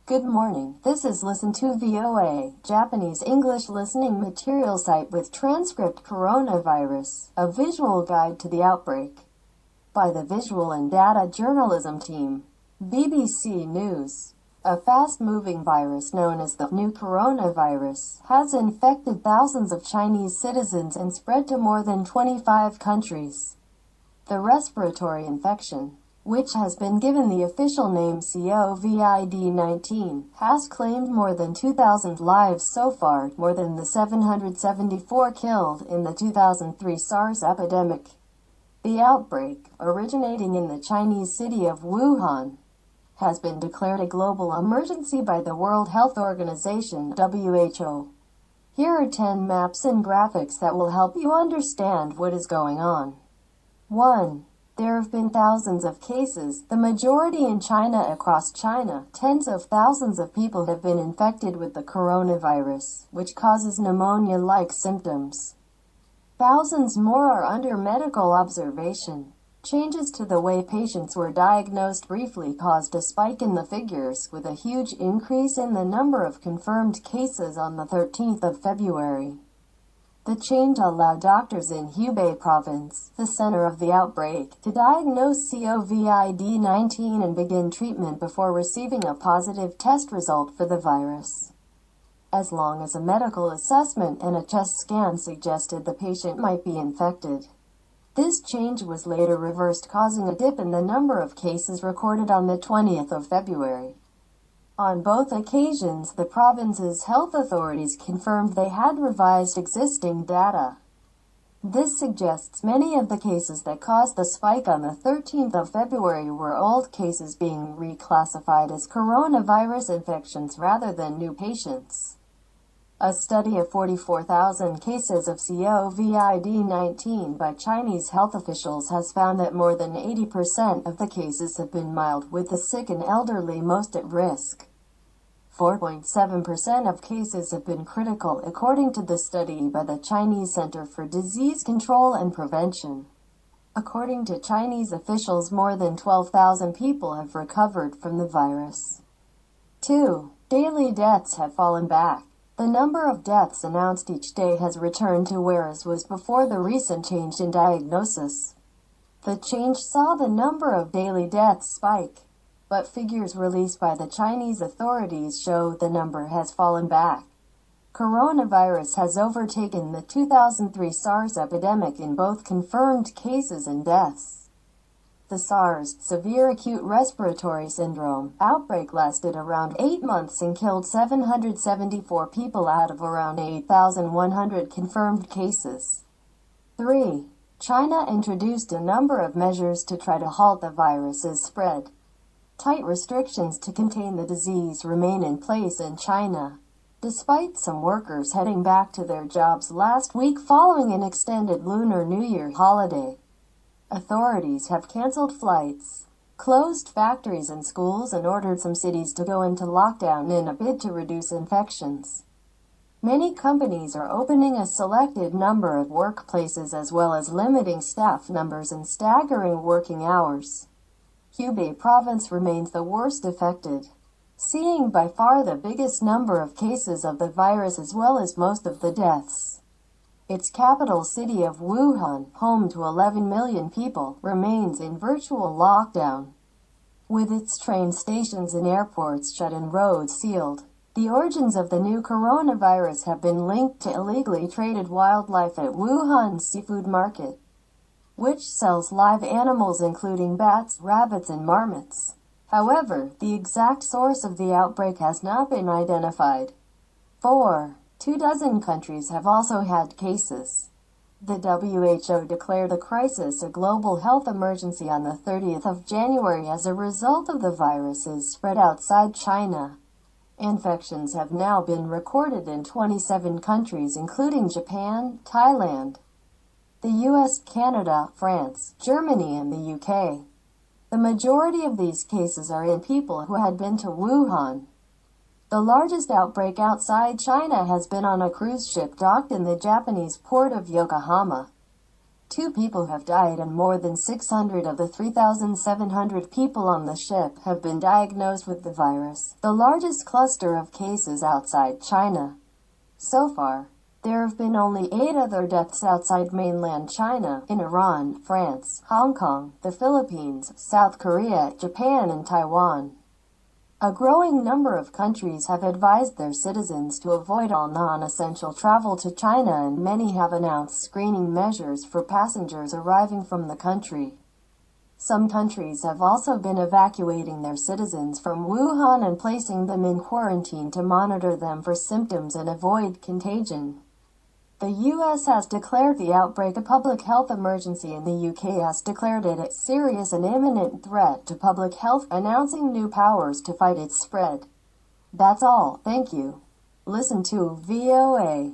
Good morning. This is Listen to VOA, Japanese English listening material site with transcript coronavirus, a visual guide to the outbreak. By the Visual and Data Journalism Team. BBC News. A fast-moving virus known as the new coronavirus has infected thousands of Chinese citizens and spread to more than 25 countries. The respiratory infection, which has been given the official name COVID-19, has claimed more than 2,000 lives so far, more than the 774 killed in the 2003 Sars epidemic. The outbreak, originating in the Chinese city of Wuhan, has been declared a global emergency by the World Health Organization (WHO). Here are 10 maps and graphics that will help you understand what is going on. 1. There have been thousands of cases, the majority in China. Across China, tens of thousands of people have been infected with the coronavirus, which causes pneumonia-like symptoms. Thousands more are under medical observation. Changes to the way patients were diagnosed briefly caused a spike in the figures, with a huge increase in the number of confirmed cases on the 13th of February. The change allowed doctors in Hubei province, the center of the outbreak, to diagnose COVID-19 and begin treatment before receiving a positive test result for the virus. As long as a medical assessment and a chest scan suggested the patient might be infected. This change was later reversed, causing a dip in the number of cases recorded on the 20th of February. On both occasions, the province's health authorities confirmed they had revised existing data. This suggests many of the cases that caused the spike on the 13th of February were old cases being reclassified as coronavirus infections rather than new patients. A study of 44,000 cases of COVID-19 by Chinese health officials has found that more than 80% of the cases have been mild, with the sick and elderly most at risk. 4.7% of cases have been critical, according to the study by the Chinese Center for Disease Control and Prevention. According to Chinese officials, more than 12,000 people have recovered from the virus. 2. Daily deaths have fallen back. The number of deaths announced each day has returned to where it was before the recent change in diagnosis. The change saw the number of daily deaths spike, but figures released by the Chinese authorities show the number has fallen back. Coronavirus has overtaken the 2003 Sars epidemic in both confirmed cases and deaths. The SARS, severe acute respiratory syndrome, outbreak lasted around 8 months and killed 774 people out of around 8,100 confirmed cases. 3. China introduced a number of measures to try to halt the virus's spread. Tight restrictions to contain the disease remain in place in China, despite some workers heading back to their jobs last week following an extended Lunar New Year holiday. Authorities have canceled flights, closed factories and schools, and ordered some cities to go into lockdown in a bid to reduce infections. Many companies are opening a selected number of workplaces as well as limiting staff numbers and staggering working hours. Hubei province remains the worst affected, seeing by far the biggest number of cases of the virus as well as most of the deaths. Its capital city of Wuhan, home to 11 million people, remains in virtual lockdown. With its train stations and airports shut and roads sealed, the origins of the new coronavirus have been linked to illegally traded wildlife at Wuhan seafood market, which sells live animals including bats, rabbits, and marmots. However, the exact source of the outbreak has not been identified. 4. 24 countries have also had cases. The WHO declared the crisis a global health emergency on the 30th of January as a result of the virus's spread outside China. Infections have now been recorded in 27 countries including Japan, Thailand, the US, Canada, France, Germany, and the UK. The majority of these cases are in people who had been to Wuhan. The largest outbreak outside China has been on a cruise ship docked in the Japanese port of Yokohama. 2 people have died and more than 600 of the 3,700 people on the ship have been diagnosed with the virus, the largest cluster of cases outside China. So far, there have been only 8 other deaths outside mainland China, in Iran, France, Hong Kong, the Philippines, South Korea, Japan and Taiwan. A growing number of countries have advised their citizens to avoid all non-essential travel to China, and many have announced screening measures for passengers arriving from the country. Some countries have also been evacuating their citizens from Wuhan and placing them in quarantine to monitor them for symptoms and avoid contagion. The U.S. has declared the outbreak a public health emergency, and the U.K. has declared it a serious and imminent threat to public health, announcing new powers to fight its spread. That's all, thank you. Listen to VOA.